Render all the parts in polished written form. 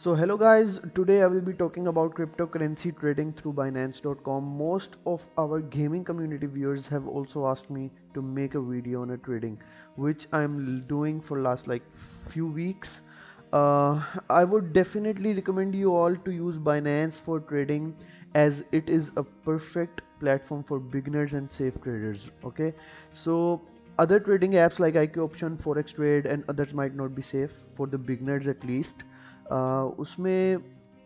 So hello guys, today I will be talking about cryptocurrency trading through Binance.com. Most of our gaming community viewers have also asked me to make a video on a trading, which I'm doing for last like few weeks. I would definitely recommend you all to use Binance for trading as it is a perfect platform for beginners and safe traders. Okay, so other trading apps like IQ Option, Forex Trade and others might not be safe for the beginners at least. उसमें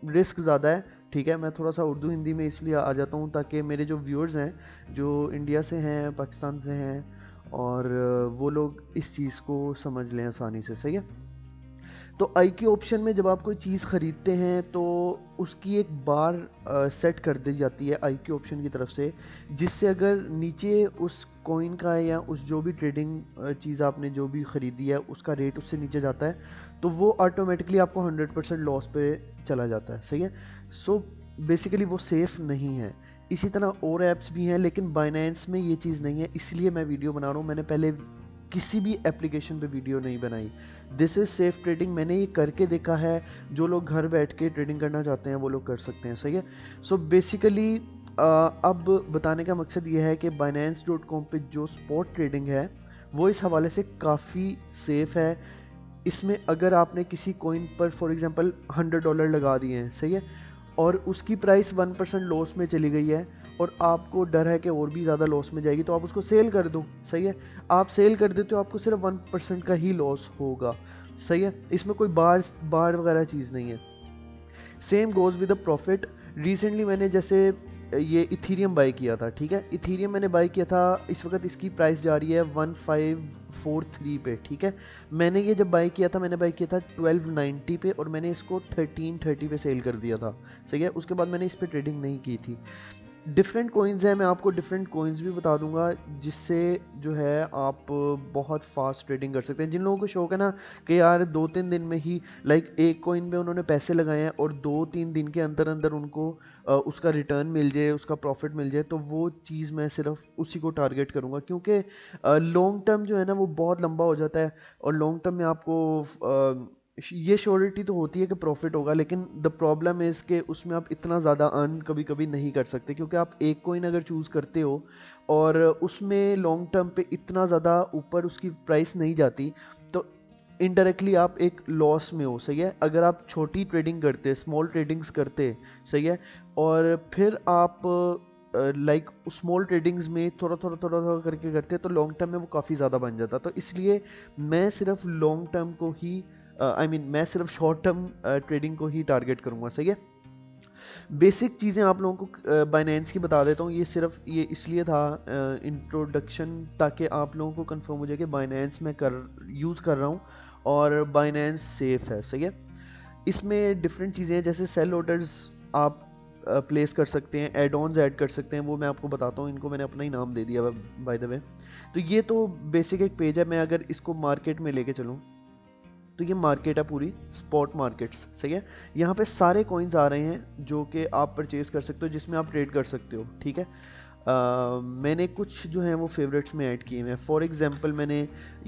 risk ज़्यादा है। ठीक है, मैं थोड़ा सा उर्दू हिंदी में इसलिए आ जाता हूँ ताकि मेरे जो व्यूअर्स हैं जो इंडिया से हैं, पाकिस्तान से हैं और वो लोग इस चीज़ को समझ लें आसानी से। सही है। तो आई के ऑप्शन में जब आप कोई चीज़ ख़रीदते हैं तो उसकी एक बार सेट कर दी जाती है आई के ऑप्शन की तरफ से, जिससे अगर नीचे उस कॉइन का या उस जो भी ट्रेडिंग चीज़ आपने जो भी ख़रीदी है उसका रेट उससे नीचे जाता है तो वो ऑटोमेटिकली आपको 100% लॉस पे चला जाता है। सही है। सो बेसिकली वो सेफ़ नहीं है। इसी तरह और ऐप्स भी हैं लेकिन बाइनेंस में ये चीज़ नहीं है, इसलिए मैं वीडियो बना रहा हूँ। मैंने पहले किसी भी एप्लीकेशन पे वीडियो नहीं बनाई। दिस इज़ सेफ ट्रेडिंग, मैंने ये करके देखा है। जो लोग घर बैठ के ट्रेडिंग करना चाहते हैं वो लोग कर सकते हैं। सही है। सो बेसिकली अब बताने का मकसद ये है कि Binance.com पे जो स्पॉट ट्रेडिंग है वो इस हवाले से काफ़ी सेफ है। इसमें अगर आपने किसी कॉइन पर फॉर एग्जांपल $100 लगा दिए हैं, सही है, और उसकी प्राइस 1% लॉस में चली गई है और आपको डर है कि और भी ज़्यादा लॉस में जाएगी तो आप उसको सेल कर दो। सही है। आप सेल कर देते हो आपको सिर्फ 1% का ही लॉस होगा। सही है। इसमें कोई बार बार वगैरह चीज़ नहीं है। Same goes with the profit. Recently मैंने जैसे ये इथीरियम बाई किया था। ठीक है, इथीरियम मैंने बाई किया था, इस वक्त इसकी प्राइस जा रही है 1543 पे। ठीक है, मैंने ये जब बाई किया था मैंने बाई किया था 1290 पे और मैंने इसको 1330 पे सेल कर दिया था। सही है। उसके बाद मैंने इस पे ट्रेडिंग नहीं की थी। डिफरेंट कोइंस हैं, मैं आपको डिफरेंट कोइंस भी बता दूंगा जिससे जो है आप बहुत फास्ट ट्रेडिंग कर सकते हैं। जिन लोगों को शौक है ना कि यार 2-3 दिन में ही लाइक एक कोइन में उन्होंने पैसे लगाए हैं और 2-3 दिन के अंदर अंदर उनको उसका रिटर्न मिल जाए, उसका प्रॉफिट मिल जाए, तो वो चीज़ मैं सिर्फ उसी को टारगेट करूंगा क्योंकि लॉन्ग टर्म जो है ना वो बहुत लंबा हो जाता है और लॉन्ग टर्म में आपको ये श्योरिटी तो होती है कि प्रॉफिट होगा, लेकिन द प्रॉब्लम इज़ कि उसमें आप इतना ज़्यादा अर्न कभी कभी नहीं कर सकते क्योंकि आप एक कोइन अगर चूज़ करते हो और उसमें लॉन्ग टर्म पे इतना ज़्यादा ऊपर उसकी प्राइस नहीं जाती तो इनडायरेक्टली आप एक लॉस में हो। सही है। अगर आप छोटी ट्रेडिंग करते, स्मॉल ट्रेडिंग्स करते, सही है, और फिर आप लाइक स्मॉल ट्रेडिंग्स में थोड़ा थोड़ा थोड़ा थोड़ा करके करते तो लॉन्ग टर्म में वो काफ़ी ज़्यादा बन जाता। तो इसलिए मैं सिर्फ लॉन्ग टर्म को ही मैं सिर्फ शॉर्ट टर्म ट्रेडिंग को ही टारगेट करूंगा। सही है। बेसिक चीज़ें आप लोगों को बाइनेंस की बता देता हूँ। ये सिर्फ ये इसलिए था इंट्रोडक्शन ताकि आप लोगों को कंफर्म हो जाए कि बाइनेंस मैं यूज़ कर रहा हूँ और बाइनेंस सेफ है। सही है। इसमें डिफरेंट चीज़ें हैं जैसे सेल ऑर्डर्स आप प्लेस कर सकते हैं, एड ऑन्स ऐड कर सकते हैं, वो मैं आपको बताता हूँ। इनको मैंने अपना ही नाम दे दिया बाय द वे। तो ये तो बेसिक एक पेज है। मैं अगर इसको मार्केट में लेके चलूँ तो ये मार्केट है पूरी, स्पॉट मार्केट्स। सही है। यहाँ पे सारे कॉइन्स आ रहे हैं जो कि आप परचेज कर सकते हो, जिसमें आप ट्रेड कर सकते हो। ठीक है। मैंने कुछ जो हैं वो फेवरेट्स में ऐड किए हुए हैं। फॉर एग्जांपल मैंने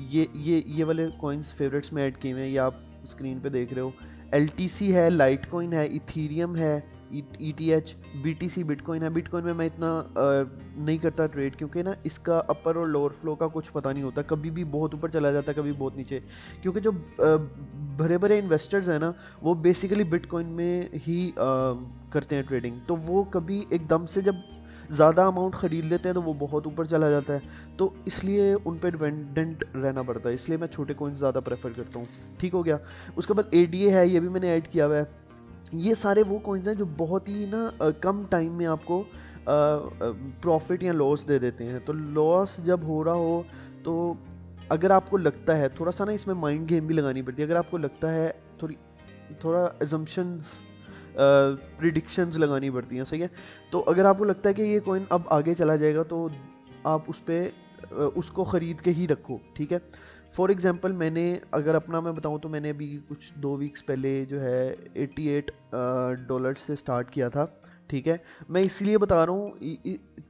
ये वाले कॉइन्स फेवरेट्स में ऐड किए हुए हैं, ये आप स्क्रीन पे देख रहे हो। LTC है, लाइट कॉइन है, इथीरियम है, ETH, BTC बिटकॉइन है। बिटकॉइन में मैं इतना नहीं करता ट्रेड क्योंकि ना इसका अपर और लोअर फ्लो का कुछ पता नहीं होता, कभी भी बहुत ऊपर चला जाता है कभी बहुत नीचे। क्योंकि जो भरे भरे इन्वेस्टर्स हैं ना वो बेसिकली बिटकॉइन में ही करते हैं ट्रेडिंग, तो वो कभी एकदम से जब ज़्यादा अमाउंट ख़रीद लेते हैं तो वो बहुत ऊपर चला जाता है, तो इसलिए उन पर डिपेंडेंट रहना पड़ता है। इसलिए मैं छोटे कॉइन्स ज़्यादा प्रेफर करता हूँ। ठीक हो गया। उसके बाद ADA है, ये भी मैंने ऐड किया हुआ है। ये सारे वो कॉइन्स हैं जो बहुत ही ना कम टाइम में आपको प्रॉफिट या लॉस दे देते हैं। तो लॉस जब हो रहा हो तो अगर आपको लगता है थोड़ा सा ना, इसमें माइंड गेम भी लगानी पड़ती है। अगर आपको लगता है थोड़ी थोड़ा एजम्पशंस प्रिडिक्शंस लगानी पड़ती हैं। सही है। तो अगर आपको लगता है कि ये कॉइन अब आगे चला जाएगा तो आप उस पर उसको ख़रीद के ही रखो। ठीक है। फॉर एग्जांपल मैंने अगर अपना मैं बताऊं तो मैंने अभी कुछ 2 वीक्स पहले जो है $88 से स्टार्ट किया था ठीक है। मैं इसलिए बता रहा हूँ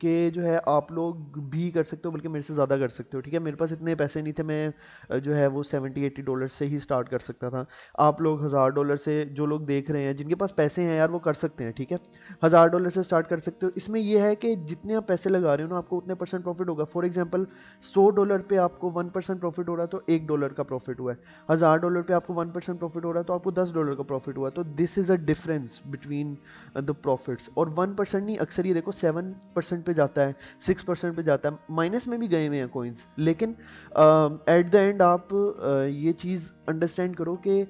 कि जो है आप लोग भी कर सकते हो, बल्कि मेरे से ज़्यादा कर सकते हो, ठीक है। मेरे पास इतने पैसे नहीं थे, मैं जो है वो $70-80 से ही स्टार्ट कर सकता था। आप लोग $1000 से, जो लोग देख रहे हैं जिनके पास पैसे हैं यार, वो कर सकते हैं, ठीक है। $1000 से स्टार्ट कर सकते हो। इसमें यह है कि जितने आप पैसे लगा रहे हो ना, आपको उतने % प्रॉफिट होगा। फॉर एग्जाम्पल $100 पे आपको 1% प्रॉफिट हो रहा है तो $1 का प्रॉफिट हुआ है। $1000 पे आपको 1% प्रॉफिट हो रहा है तो आपको $10 का प्रॉफिट हुआ। तो this is a difference between the profits. और 1% नहीं, अक्सर ये देखो 7% पे जाता है, 6% पे जाता है, माइनस में भी गए हुए हैं कॉइन्स। लेकिन एट द एंड आप ये चीज़ अंडरस्टैंड करो कि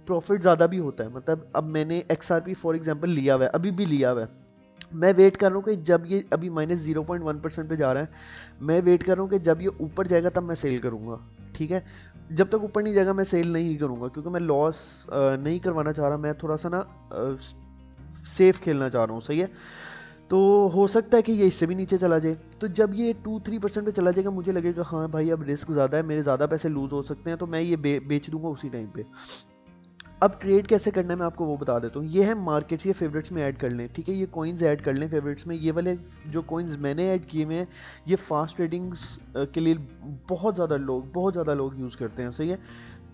प्रॉफिट ज़्यादा भी होता है। मतलब अब मैंने XRP फॉर एग्जांपल लिया हुआ है, अभी भी लिया हुआ है, मैं वेट कर रहा हूँ कि जब ये अभी -0.1% पे जा रहा है, मैं वेट कर रहा हूँ कि जब ये ऊपर जाएगा तब मैं सेल करूँगा, ठीक है। जब तक ऊपर नहीं जाएगा मैं सेल नहीं करूँगा, क्योंकि मैं लॉस नहीं करवाना चाह रहा, मैं थोड़ा सा ना सेफ खेलना चाह रहा हूँ, सही है। तो हो सकता है कि ये इससे भी नीचे चला जाए। तो जब ये 2-3% पे चला जाएगा, मुझे लगेगा हाँ भाई अब रिस्क ज़्यादा है, मेरे ज़्यादा पैसे लूज हो सकते हैं, तो मैं ये बेच दूंगा उसी टाइम पे। अब ट्रेड कैसे करना है मैं आपको वो बता देता हूँ। ये है मार्केट्स, ये फेवरेट्स में ऐड कर लें, ठीक है। ये कॉइन्स ऐड कर लें फेवरेट्स में। ये वाले जो कॉइन्स मैंने ऐड किए हुए हैं, ये फास्ट ट्रेडिंग्स के लिए बहुत ज़्यादा लोग यूज़ करते हैं, सही है।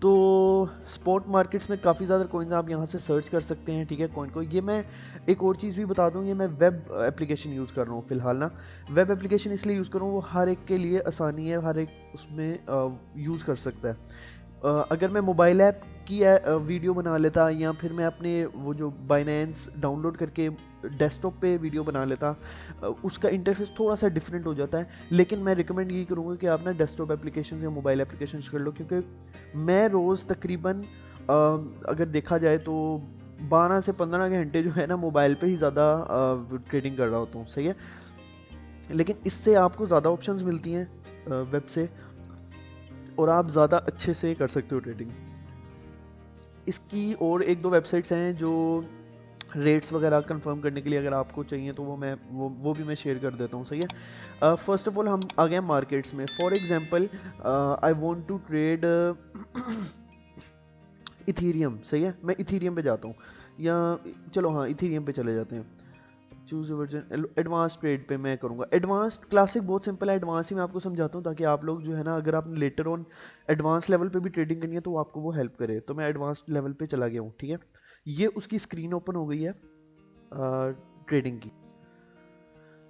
तो स्पॉट मार्केट्स में काफ़ी ज़्यादा कॉइन्स आप यहाँ से सर्च कर सकते हैं, ठीक है। कॉइन को ये मैं एक और चीज़ भी बता दूँ, ये मैं वेब एप्लीकेशन यूज़ कर रहा हूँ फ़िलहाल ना। वेब एप्लीकेशन इसलिए यूज़ कर रहा हूँ, वो हर एक के लिए आसानी है, हर एक उसमें यूज़ कर सकता है। अगर मैं मोबाइल ऐप की वीडियो बना लेता, या फिर मैं अपने वो जो बाइनेंस डाउनलोड करके डेस्कटॉप पे वीडियो बना लेता, उसका इंटरफेस थोड़ा सा डिफरेंट हो जाता है। लेकिन मैं रिकमेंड यही करूँगा कि आप ना डेस्कटॉप एप्लीकेशन या मोबाइल एप्लीकेशन कर लो, क्योंकि मैं रोज़ तकरीबन अगर देखा जाए तो 12 से 15 घंटे जो है ना मोबाइल पे ही ज़्यादा ट्रेडिंग कर रहा होता हूँ, सही है। लेकिन इससे आपको ज़्यादा ऑप्शंस मिलती हैं वेब से, और आप ज़्यादा अच्छे से कर सकते हो ट्रेडिंग। इसकी और एक दो वेबसाइट्स हैं जो रेट्स वगैरह कंफर्म करने के लिए अगर आपको चाहिए तो वो भी मैं शेयर कर देता हूँ, सही है। फर्स्ट ऑफ ऑल हम आ गए मार्केट्स में। For example I want to trade Ethereum, सही है। मैं इथीरियम पे जाता हूँ, या चलो हाँ इथीरियम पे चले जाते हैं। चूज वर्जन एडवांस ट्रेड पे मैं करूँगा। एडवांस क्लासिक बहुत सिंपल है, एडवांस ही मैं आपको समझाता हूँ, ताकि आप लोग जो है ना, अगर आपने लेटर ऑन एडवांस लेवल पे भी ट्रेडिंग करनी है तो आपको वो हेल्प करे। तो मैं एडवांस लेवल पे चला गया हूँ, ठीक है। ये उसकी स्क्रीन ओपन हो गई है ट्रेडिंग की।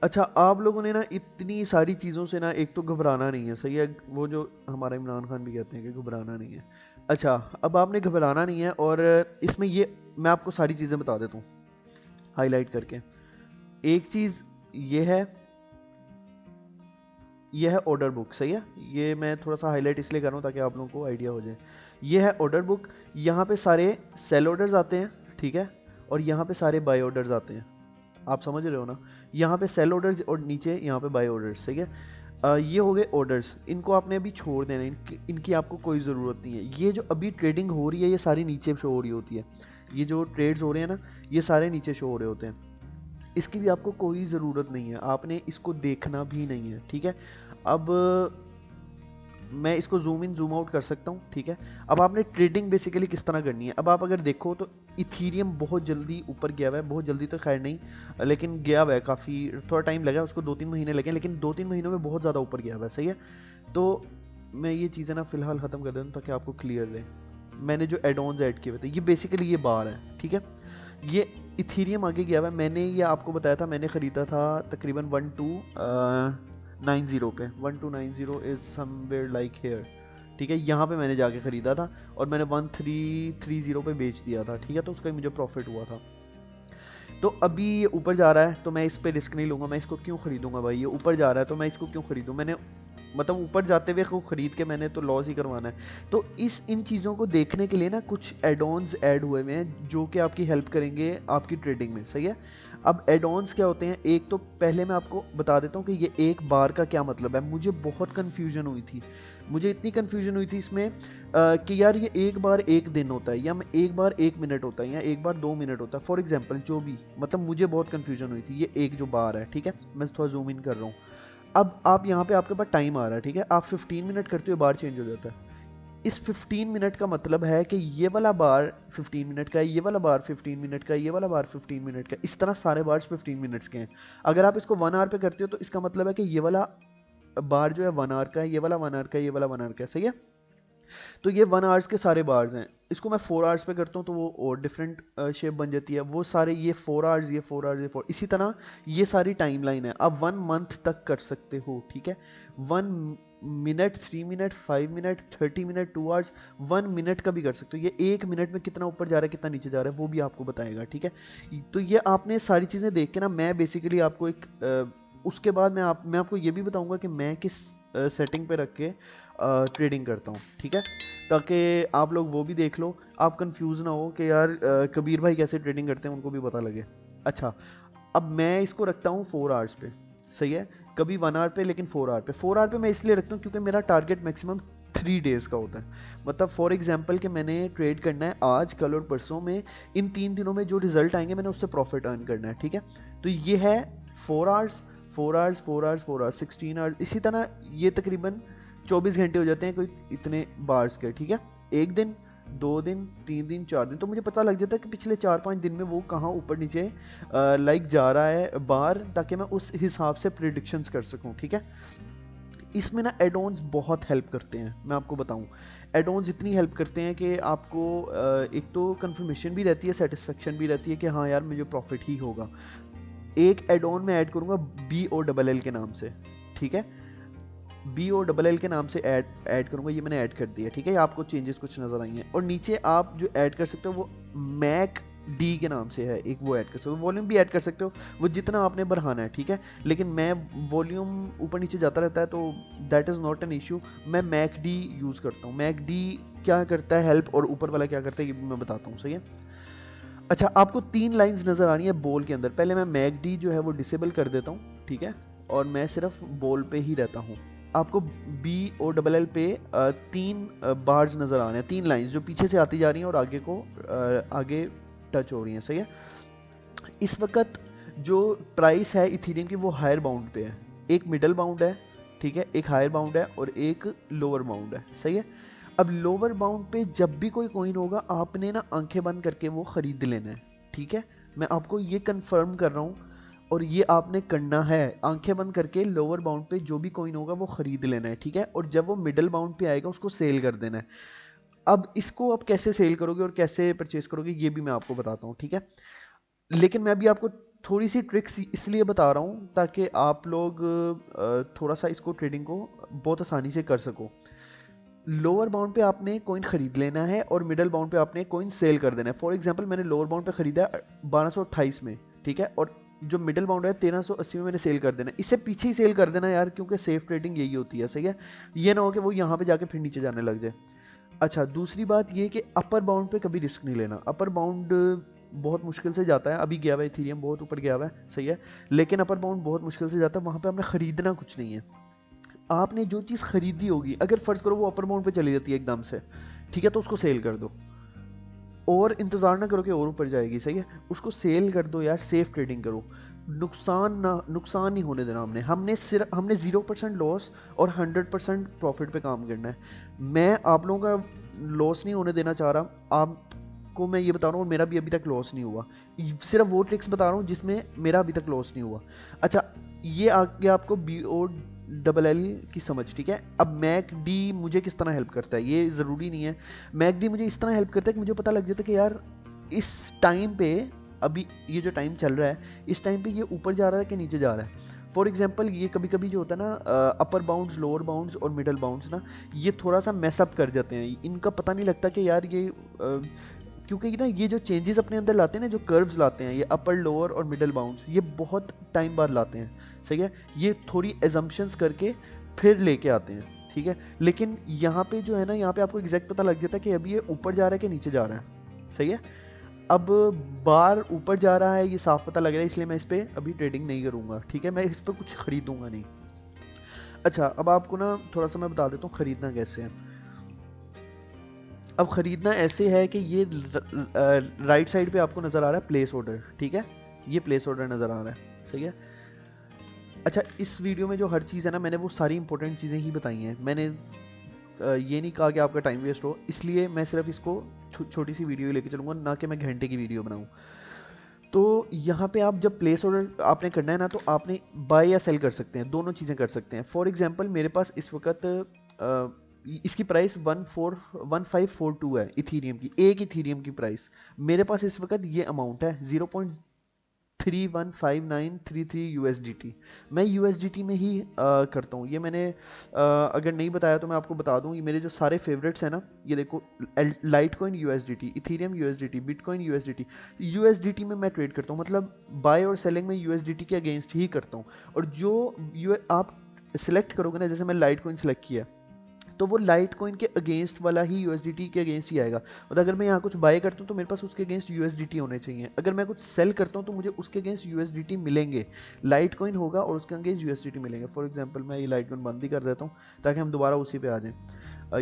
अच्छा, आप लोगों ने ना इतनी सारी चीज़ों से ना एक तो घबराना नहीं है, सही है। वो जो हमारा इमरान खान भी कहते हैं कि घबराना नहीं है। अच्छा, अब आपने घबराना नहीं है, और इसमें ये मैं आपको सारी चीज़ें बता देता हूँ हाईलाइट करके। एक चीज़ ये है ऑर्डर बुक, सही है। ये मैं थोड़ा सा हाईलाइट इसलिए कर रहा हूँ ताकि आप लोगों को आइडिया हो जाए। ये है ऑर्डर बुक, यहाँ पे सारे सेल ऑर्डर्स आते हैं, ठीक है, और यहाँ पे सारे बाय ऑर्डर्स आते हैं। आप समझ रहे हो ना, यहाँ पे सेल ऑर्डर्स और नीचे यहाँ पे बाय ऑर्डर्स, सही है। ये हो गए ऑर्डर्स, इनको आपने अभी छोड़ देना है, इनकी आपको कोई ज़रूरत नहीं है। ये जो अभी ट्रेडिंग हो रही है ये सारी नीचे शो हो रही होती है। ये जो ट्रेड्स हो रहे हैं ना, ये सारे नीचे शो हो रहे होते हैं। इसकी भी आपको कोई ज़रूरत नहीं है, आपने इसको देखना भी नहीं है, ठीक है। अब मैं इसको जूम इन जूम आउट कर सकता हूँ, ठीक है। अब आपने ट्रेडिंग बेसिकली किस तरह करनी है। अब आप अगर देखो तो इथीरियम बहुत जल्दी ऊपर गया हुआ है, बहुत जल्दी तो खैर नहीं, लेकिन गया हुआ है, काफ़ी थोड़ा टाइम लगा, उसको 2-3 महीने लगे, लेकिन 2-3 महीनों में बहुत ज़्यादा ऊपर गया हुआ है, सही है। तो मैं ये चीज़ें ना फिलहाल ख़त्म कर देता हूँ ताकि आपको क्लियर रहे। मैंने जो एडॉन्स ऐड किए हुए थे, ये बेसिकली ये बार है, ठीक है। ये इथीरियम आगे गया हुआ है। मैंने ये आपको बताया था, मैंने ख़रीदा था तकरीबन 1290 पे। 1290 इज़ समवेयर लाइक हेयर, ठीक है। यहाँ पे मैंने जाके ख़रीदा था और मैंने 1330 पे बेच दिया था, ठीक है। तो उसका मुझे प्रॉफिट हुआ था। तो अभी ये ऊपर जा रहा है तो मैं इस पे रिस्क नहीं लूँगा। मैं इसको क्यों खरीदूंगा भाई, ये ऊपर जा रहा है तो मैं इसको क्यों खरीदूँ। मैंने मतलब ऊपर जाते हुए को खरीद के मैंने तो लॉस ही करवाना है। तो इन चीज़ों को देखने के लिए ना कुछ एड-ऑन्स ऐड हुए हुए हैं जो कि आपकी हेल्प करेंगे आपकी ट्रेडिंग में, सही है। अब एड-ऑन्स क्या होते हैं, एक तो पहले मैं आपको बता देता हूँ कि ये एक बार का क्या मतलब है। मुझे बहुत कन्फ्यूजन हुई थी, मुझे इतनी कन्फ्यूजन हुई थी इसमें कि यार ये एक बार एक दिन होता है, या एक बार 1 मिनट होता है, या एक बार 2 मिनट होता है, फॉर एग्जाम्पल जो भी, मतलब मुझे बहुत कन्फ्यूजन हुई थी। ये एक जो बार है, ठीक है, मैं थोड़ा जूम इन कर रहा हूँ। अब आप यहाँ पे आपके पास टाइम आ रहा है, ठीक है, आप 15 मिनट करते हुए बार चेंज हो जाता है। इस 15 मिनट का मतलब है कि ये वाला बार 15 मिनट का है, ये वाला बार 15 मिनट का है, ये वाला बार 15 मिनट का, इस तरह सारे बार्स 15 मिनट्स के हैं। अगर आप इसको 1 आवर पे करते हो तो इसका मतलब है कि ये वाला बार जो है 1 आवर का है, ये वाला 1 आवर का है, ये वाला 1 आवर का है, सही है। तो ये 1 आवर्स के सारे बार्स हैं। इसको मैं 4 आवर्स पे करता हूँ तो वो और डिफरेंट शेप बन जाती है। वो सारे ये 4 आवर्स, ये 4 आवर्स, ये 4, इसी तरह ये सारी टाइमलाइन है। आप 1 मंथ तक कर सकते हो, ठीक है। 1 minute, 3 minute, 5 minute, 30 minute, 2 hours, 1 minute का भी कर सकते हो। ये 1 मिनट में कितना ऊपर जा रहा है, कितना नीचे जा रहा है, वो भी आपको बताएगा, ठीक है। तो ये आपने सारी चीज़ें देख के ना, मैं बेसिकली आपको उसके बाद मैं आपको ये भी बताऊंगा कि मैं किस सेटिंग पे रख के ट्रेडिंग करता हूँ, ठीक है, ताकि आप लोग वो भी देख लो, आप कंफ्यूज ना हो कि यार कबीर भाई कैसे ट्रेडिंग करते हैं, उनको भी पता लगे। अच्छा, अब मैं इसको रखता हूँ 4 आवर्स पे, सही है, कभी 1 आवर पे, लेकिन 4 आवर पे। 4 आवर पे मैं इसलिए रखता हूँ क्योंकि मेरा टारगेट मैक्सिमम 3 डेज का होता है। मतलब फॉर एग्जांपल कि मैंने ट्रेड करना है आज, कल और परसों में, इन 3 दिनों में जो रिजल्ट आएंगे मैंने उससे प्रॉफिट अर्न करना है, ठीक है। तो ये है 4 hours, 4 hours, 4 hours, 4 hours, 16 hours, इसी तरह ये तकरीबन 24 घंटे हो जाते हैं कोई इतने बार्स के, ठीक है। एक दिन, 2 दिन, 3 दिन, 4 दिन, तो मुझे पता लग जाता है कि पिछले 4-5 दिन में वो कहाँ ऊपर नीचे लाइक जा रहा है बार, ताकि मैं उस हिसाब से प्रिडिक्शंस कर सकूं, ठीक है। इसमें ना एडॉन्स बहुत हेल्प करते हैं, मैं आपको बताऊं। एडॉन्स इतनी हेल्प करते हैं कि आपको एक तो कंफर्मेशन भी रहती है, सेटिस्फेक्शन भी रहती है कि हाँ यार मुझे प्रॉफिट ही होगा। एक एडॉन में ऐड करूंगा BOLL के नाम से, ठीक है, BOLL के नाम से ऐड करूंगा, ये मैंने ऐड कर दिया, ठीक है। आपको चेंजेस कुछ नजर आई हैं। और नीचे आप जो ऐड कर सकते हो वो मैक डी के नाम से है, एक वो ऐड कर सकते हो। वॉल्यूम भी ऐड कर सकते हो, वो जितना आपने बढ़ाना है, ठीक है। लेकिन मैं वॉल्यूम ऊपर नीचे जाता रहता है तो that is not an issue. मैं मैक डी यूज़ करता हूँ। मैक डी क्या करता है हेल्प, और ऊपर वाला क्या करता है ये भी मैं बताता हूँ, सही है। अच्छा, आपको 3 लाइंस नजर आ रही है बोल के अंदर। पहले मैं मैक डी जो है वो डिसेबल कर देता हूँ, ठीक है, और मैं सिर्फ बोल पे ही रहता हूँ। आपको BOLL पे 3 बार्स नजर आ रहे हैं, 3 लाइंस जो पीछे से आती जा रही हैं और आगे को आगे टच हो रही हैं, सही है। इस वक्त जो प्राइस है इथेरियम की वो हायर बाउंड पे है। एक मिडल बाउंड है, ठीक है, एक हायर बाउंड है और एक लोअर बाउंड है, सही है। अब लोअर बाउंड पे जब भी कोई कॉइन होगा आपने ना आंखें बंद करके वो खरीद लेना है, ठीक है। मैं आपको ये कंफर्म कर रहा हूँ और ये आपने करना है, आंखें बंद करके लोअर बाउंड पे जो भी कॉइन होगा वो खरीद लेना है, ठीक है। और जब वो मिडल बाउंड पे आएगा उसको सेल कर देना है। अब इसको आप कैसे सेल करोगे और कैसे परचेज करोगे ये भी मैं आपको बताता हूँ, ठीक है। लेकिन मैं भी आपको थोड़ी सी ट्रिक्स इसलिए बता रहा हूँ ताकि आप लोग थोड़ा सा इसको ट्रेडिंग को बहुत आसानी से कर सको। लोअर बाउंड पे आपने कॉइन खरीद लेना है और मिडल बाउंड पे आपने कॉइन सेल कर देना है। फॉर एग्जांपल मैंने लोअर बाउंड पे खरीदा 1228 में, ठीक है, और जो मिडल बाउंड है 1380 में मैंने सेल कर देना है। इससे पीछे ही सेल कर देना यार, क्योंकि सेफ ट्रेडिंग यही होती है, सही है। ये ना हो कि वो यहाँ पे जाके फिर नीचे जाने लग जाए। अच्छा, दूसरी बात ये कि अपर बाउंड पे कभी रिस्क नहीं लेना। अपर बाउंड बहुत मुश्किल से जाता है, अभी गया हुआ है, इथेरियम बहुत ऊपर गया हुआ है, सही है, लेकिन अपर बाउंड बहुत मुश्किल से जाता है। वहां पे आपने खरीदना कुछ नहीं है। आपने जो चीज़ खरीदी होगी, अगर फर्ज करो वो अपर बाउंड पे चली जाती है एकदम से, ठीक है, तो उसको सेल कर दो और इंतजार ना करो कि और ऊपर जाएगी, सही है। उसको सेल कर दो यार, सेफ ट्रेडिंग करो। नुकसान नहीं होने देना। हमने 0% लॉस और 100% प्रॉफिट पे काम करना है। मैं आप लोगों का लॉस नहीं होने देना चाह रहा। आपको मैं ये बता रहा हूँ, मेरा भी अभी तक लॉस नहीं हुआ। सिर्फ वो ट्रिक्स बता रहा हूँ जिसमें मेरा अभी तक लॉस नहीं हुआ। अच्छा, ये आ गया आपको BOLL की समझ, ठीक है। अब मैक डी मुझे किस तरह हेल्प करता है ये ज़रूरी नहीं है। मैक डी मुझे इस तरह हेल्प करता है कि मुझे पता लग जाता है कि यार इस टाइम पे, अभी ये जो टाइम चल रहा है, इस टाइम पे ये ऊपर जा रहा है कि नीचे जा रहा है। फॉर एग्जाम्पल ये कभी कभी जो होता है ना, अपर बाउंड्स, लोअर बाउंड्स और मिडल बाउंड्स ना, ये थोड़ा सा मैसअप कर जाते हैं। इनका पता नहीं लगता कि यार ये क्योंकि ना ये जो चेंजेस अपने अंदर लाते हैं ना, जो कर्व्स लाते हैं, ये अपर, लोअर और मिडल बाउंड्स, ये बहुत टाइम बाद लाते हैं, सही है। ये थोड़ी एजम्पशंस करके फिर लेके आते हैं, ठीक है। लेकिन यहाँ पे जो है ना, यहाँ पे आपको एग्जैक्ट पता लग जाता है कि अभी ये ऊपर जा रहा है कि नीचे जा रहा है, सही है। अब बार ऊपर जा रहा है ये साफ पता लग रहा है, इसलिए मैं इस पर अभी ट्रेडिंग नहीं करूंगा, ठीक है, मैं इस पर कुछ खरीदूंगा नहीं। अच्छा, अब आपको ना थोड़ा सा मैं बता देता हूँ खरीदना कैसे है। अब खरीदना ऐसे है कि ये राइट साइड पे आपको नजर आ रहा है प्लेस ऑर्डर, ठीक है, ये प्लेस ऑर्डर नजर आ रहा है, सही है। अच्छा, इस वीडियो में जो हर चीज़ है ना, मैंने वो सारी इंपॉर्टेंट चीज़ें ही बताई हैं। मैंने ये नहीं कहा कि आपका टाइम वेस्ट हो, इसलिए मैं सिर्फ इसको छोटी सी वीडियो लेके चलूँगा, ना कि मैं घंटे की वीडियो बनाऊँ। तो यहाँ पे आप जब प्लेस ऑर्डर आपने करना है ना, तो आपने बाय या सेल कर सकते हैं, दोनों चीज़ें कर सकते हैं। फॉर एग्जांपल मेरे पास इस वक्त इसकी प्राइस 1542 है इथीरियम की, एक इथीरियम की प्राइस। मेरे पास इस वक्त ये अमाउंट है 0.315933 USDT। मैं USDT में ही करता हूँ ये। मैंने अगर नहीं बताया तो मैं आपको बता दूँ, ये मेरे जो सारे फेवरेट्स हैं ना, ये देखो, Litecoin USDT, Ethereum USDT, bitcoin USDT। USDT में मैं ट्रेड करता हूँ, मतलब बाय और सेलिंग में USDT के अगेंस्ट ही करता हूँ। और जो आप सिलेक्ट करोगे ना, जैसे मैं लाइटकॉइन सिलेक्ट किया, तो वो लाइटकॉइन के अगेंस्ट वाला ही USDT के अगेंस्ट ही आएगा। और अगर मैं यहाँ कुछ बाय करता हूँ तो मेरे पास उसके अगेंस्ट USDT होने चाहिए। अगर मैं कुछ सेल करता हूँ तो मुझे उसके अगेंस्ट USDT मिलेंगे, लाइटकॉइन होगा और उसके अगेंस्ट USDT मिलेंगे। फॉर एग्जांपल मैं ये लाइटकॉइन बंद ही कर देता हूँ ताकि हम दोबारा उसी पे आ जाएं,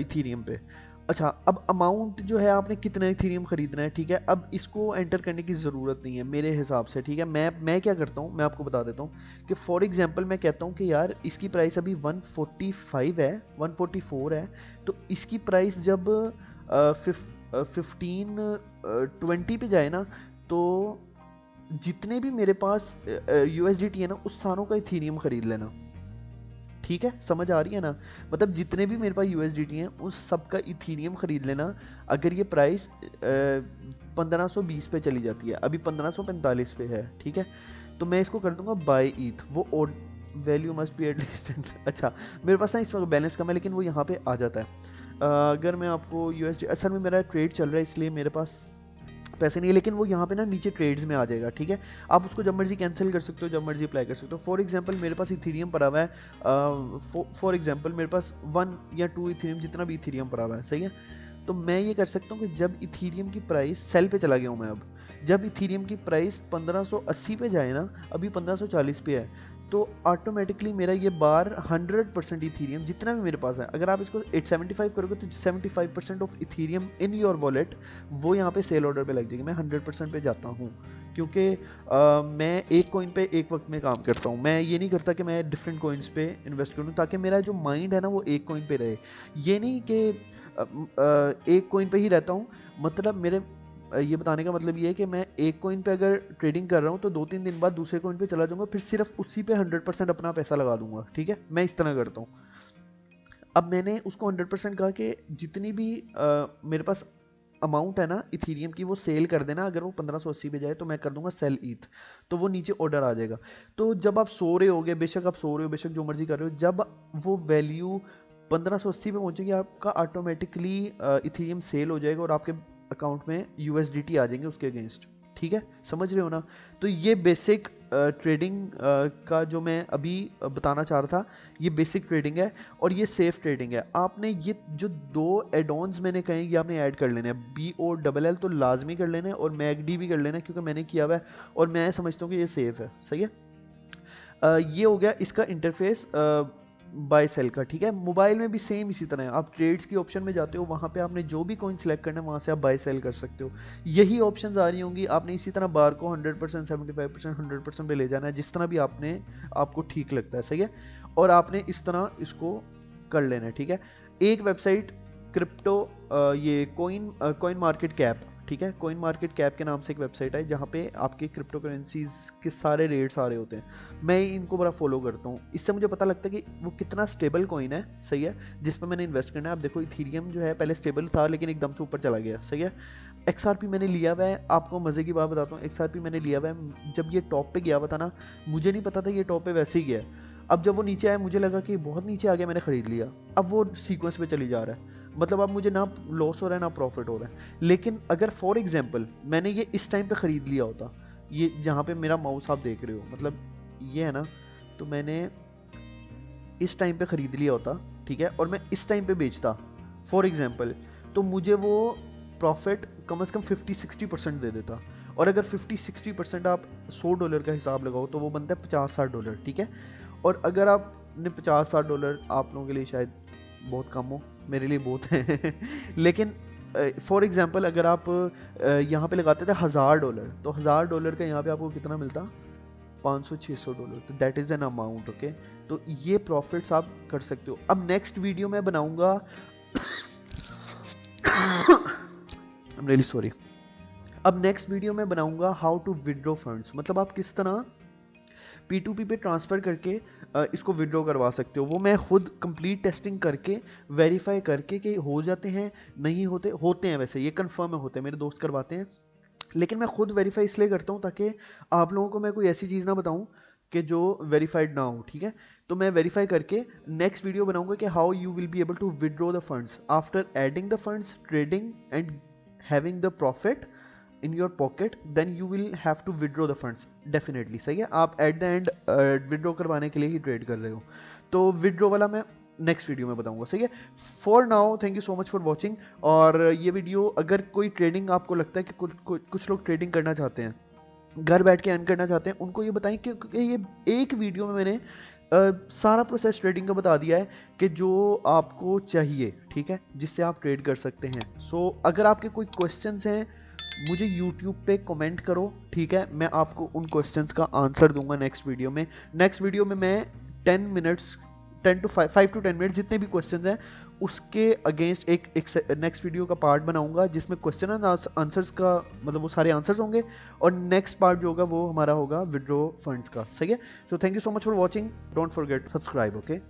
इथीरियम पे। अच्छा, अब अमाउंट जो है आपने कितना इथीरियम खरीदना है, ठीक है, अब इसको एंटर करने की ज़रूरत नहीं है मेरे हिसाब से, ठीक है। मैं क्या करता हूँ, मैं आपको बता देता हूँ कि फॉर एग्जांपल मैं कहता हूँ कि यार इसकी प्राइस अभी 145 है, 144 है, तो इसकी प्राइस जब 1520 पे जाए ना, तो जितने भी मेरे पास USDT है ना, उस सारों का इथीरियम खरीद लेना। ठीक है, समझ आ रही है ना? मतलब जितने भी मेरे पास USDT हैं उस सब का इथीरियम खरीद लेना। अगर ये प्राइस 1520 पे चली जाती है, अभी 1545 पे है, ठीक है, तो मैं इसको कर दूंगा बाय ईथ। वो वैल्यू मस्ट बी एटलीस्ट अच्छा, मेरे पास ना इस वक्त बैलेंस कम है, लेकिन वो यहाँ पे आ जाता है। अगर मैं आपको USD, असल में मेरा ट्रेड चल रहा है इसलिए मेरे पास पैसे नहीं है, लेकिन वो यहाँ पे ना नीचे ट्रेड्स में आ जाएगा, ठीक है। आप उसको जब मर्जी कैंसिल कर सकते हो, जब मर्जी अप्लाई कर सकते हो। फॉर एग्जांपल मेरे पास इथीरियम पड़ा हुआ है, फॉर एग्जांपल मेरे पास 1 या 2 इथीरियम, जितना भी इथीरियम पड़ा हुआ है, सही है। तो मैं ये कर सकता हूँ कि जब इथीरियम की प्राइस, सेल पे चला गया हूँ मैं अब, जब इथीरियम की प्राइस 1580 पे जाए ना, अभी 1540 पे है, तो ऑटोमेटिकली मेरा ये बार 100% इथीरियम जितना भी मेरे पास है, अगर आप इसको 875 करोगे तो 75% of Ethereum in your wallet वो यहाँ पे सेल ऑर्डर पे लग जाएगी। मैं 100% पे जाता हूँ, क्योंकि मैं एक कॉइन पे एक वक्त में काम करता हूँ। मैं ये नहीं करता कि मैं डिफरेंट कॉइन्स पे इन्वेस्ट करूँ, ताकि मेरा जो माइंड है ना वो एक कॉइन पे रहे। ये नहीं कि एक कॉइन पे ही रहता हूँ, मतलब मेरे ये बताने का मतलब ये है कि मैं एक कॉइन पे अगर ट्रेडिंग कर रहा हूँ तो 2-3 दिन बाद दूसरे कॉइन पे चला जाऊंगा, फिर सिर्फ उसी पे 100% अपना पैसा लगा दूंगा, ठीक है। मैं इस तरह करता हूँ। अब मैंने उसको 100% कहा कि जितनी भी मेरे पास अमाउंट है ना इथीरियम की, वो सेल कर देना। अगर वो 1580 पे जाए तो मैं कर दूंगा सेल ईथ, तो वो नीचे ऑर्डर आ जाएगा। तो जब आप सो रहे होगे, बेशक आप सो रहे हो, बेशक जो मर्जी कर रहे हो, जब वो वैल्यू 1580 पे पहुंचेगी, आपका ऑटोमेटिकली इथीरियम सेल हो जाएगा और आपके अकाउंट में USDT आ जाएंगे उसके अगेंस्ट, ठीक है, समझ रहे हो ना? तो ये बेसिक ट्रेडिंग का जो मैं अभी बताना चाह रहा था, ये बेसिक ट्रेडिंग है और ये सेफ ट्रेडिंग है। आपने ये जो दो एडॉन्स मैंने कहे, ये आपने ऐड कर लेना है। BOLL तो लाजमी कर लेना है और मैगडी भी कर लेना है, क्योंकि मैंने किया हुआ है और मैं समझता हूँ कि ये सेफ है, सही है। ये हो गया इसका इंटरफेस बाय सेल का, ठीक है। मोबाइल में भी सेम इसी तरह है। आप ट्रेड्स की ऑप्शन में जाते हो, वहां पे आपने जो भी कॉइन सेलेक्ट करना है वहां से आप बाय सेल कर सकते हो। यही ऑप्शंस आ रही होंगी। आपने इसी तरह बार को 100%, 75%, 100% पे ले जाना है, जिस तरह भी आपको ठीक लगता है, सही है। और आपने इस तरह इसको कर लेना है, ठीक है। एक वेबसाइट क्रिप्टो, ये कॉइन मार्केट कैप, ठीक है, कॉइन मार्केट कैप के नाम से एक वेबसाइट है जहाँ पे आपके क्रिप्टो करेंसीज के सारे रेट्स आ रहे होते हैं। मैं इनको बड़ा फॉलो करता हूँ, इससे मुझे पता लगता है कि वो कितना स्टेबल कॉइन है, सही है, जिस पर मैंने इन्वेस्ट करना है। आप देखो इथीरियम जो है पहले स्टेबल था, लेकिन एकदम से ऊपर चला गया, सही है। XRP मैंने लिया हुआ है, आपको मजे की बात बताता हूँ। XRP मैंने लिया हुआ है, जब ये टॉप पे गया हुआ था ना, मुझे नहीं पता था ये टॉप पे वैसे ही गया। अब जब वो नीचे आया मुझे लगा कि बहुत नीचे आ गया, मैंने खरीद लिया। अब वो सीक्वेंस पे चली जा रहा है, मतलब अब मुझे ना लॉस हो रहा है ना प्रॉफिट हो रहा है। लेकिन अगर फॉर एग्जांपल मैंने ये इस टाइम पे खरीद लिया होता, ये जहाँ पे मेरा माउस आप देख रहे हो, मतलब ये है ना, तो मैंने इस टाइम पे खरीद लिया होता, ठीक है, और मैं इस टाइम पे बेचता फॉर एग्जांपल, तो मुझे वो प्रॉफिट कम से कम 50-60% दे देता। और अगर 50-60% आप $100 का हिसाब लगाओ तो वो बनता है $50-60, ठीक है। और अगर आपने $50-60, आप लोगों के लिए शायद बहुत कम हो, मेरे लिए बहुत है लेकिन फॉर एग्जांपल अगर आप यहाँ पे लगाते थे $1000, तो $1000 का यहाँ पे आपको कितना मिलता, $500-600। तो that is an amount, okay. तो ये प्रॉफिट्स आप कर सकते हो। अब नेक्स्ट वीडियो में बनाऊंगा I'm really sorry. अब नेक्स्ट वीडियो में बनाऊंगा हाउ टू विड्रॉ फंड्स, मतलब आप किस तरह P2P पे ट्रांसफ़र करके इसको विड्रॉ करवा सकते हो। वो मैं खुद कंप्लीट टेस्टिंग करके वेरीफाई करके कि हो जाते हैं, नहीं होते हैं, वैसे ये कंफर्म है होते हैं, मेरे दोस्त करवाते हैं, लेकिन मैं खुद वेरीफाई इसलिए करता हूँ ताकि आप लोगों को मैं कोई ऐसी चीज़ ना बताऊँ कि जो वेरीफाइड ना हो, ठीक है। तो मैं वेरीफाई करके नेक्स्ट वीडियो बनाऊंगा कि how you will be able to withdraw the funds after adding the funds, trading and having the profit in your pocket, then you will have to withdraw the funds definitely। सही है, आप at the end withdraw करवाने के लिए ही trade कर रहे हो, तो withdraw वाला मैं नेक्स्ट वीडियो में बताऊंगा। सही है, for now thank you so much for watching. और ये वीडियो अगर कोई ट्रेडिंग आपको लगता है कि कुछ लोग ट्रेडिंग करना चाहते हैं, घर बैठ के अर्न करना चाहते हैं, उनको ये बताएं कि ये एक वीडियो में मैंने सारा प्रोसेस ट्रेडिंग का बता दिया है कि जो आपको चाहिए, ठीक है, जिससे आप ट्रेड कर सकते हैं। सो अगर आपके कोई क्वेश्चंस हैं मुझे YouTube पे कमेंट करो, ठीक है, मैं आपको उन क्वेश्चंस का आंसर दूंगा नेक्स्ट वीडियो में। नेक्स्ट वीडियो में मैं 5 to 10 मिनट जितने भी क्वेश्चंस हैं उसके अगेंस्ट एक नेक्स्ट वीडियो का पार्ट बनाऊंगा जिसमें क्वेश्चन एंड आंसर्स का, मतलब वो सारे आंसर्स होंगे, और नेक्स्ट पार्ट जो होगा वो हमारा होगा विड्रॉ फंड्स का। सही है, so thank you so much for watching, don't forget subscribe, okay.